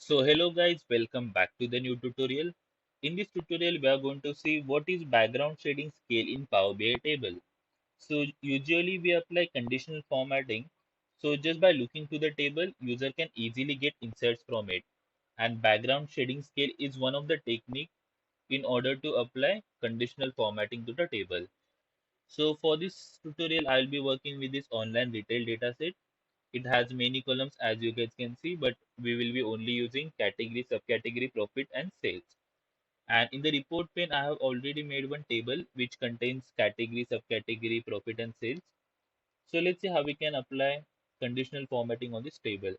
So hello guys, welcome back to the new tutorial. In this tutorial, we are going to see what is background shading scale in Power BI table. So usually we apply conditional formatting. So just by looking to the table, user can easily get insights from it. And background shading scale is one of the technique in order to apply conditional formatting to the table. So for this tutorial, I'll be working with this online retail dataset. It has many columns as you guys can see, but we will be only using category, subcategory, profit and sales. And in the report pane, I have already made one table which contains category, subcategory, profit and sales. So let's see how we can apply conditional formatting on this table.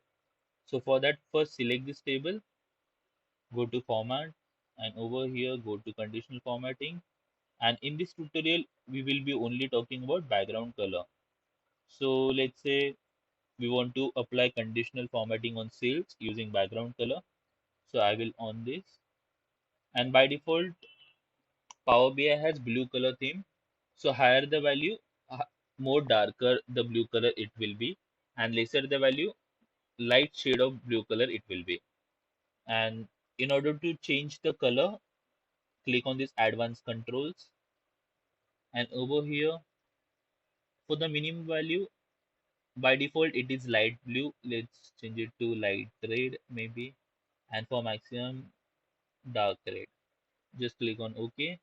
So for that, first select this table, go to format, and over here go to conditional formatting. And in this tutorial, we will be only talking about background color. So let's say we want to apply conditional formatting on sales using background color. So I will on this, and by default Power BI has blue color theme. So higher the value, more darker the blue color it will be, and lesser the value, light shade of blue color it will be. And in order to change the color, click on this advanced controls, and over here for the minimum value, by default it is light blue. Let's change it to light red maybe, and for maximum dark red. Just click on OK,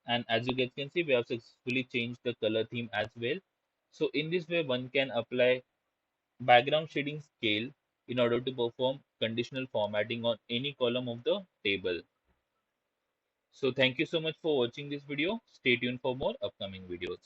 and as you guys can see, we have successfully changed the color theme as well. So in this way, one can apply background shading scale in order to perform conditional formatting on any column of the table. So thank you so much for watching this video. Stay tuned for more upcoming videos.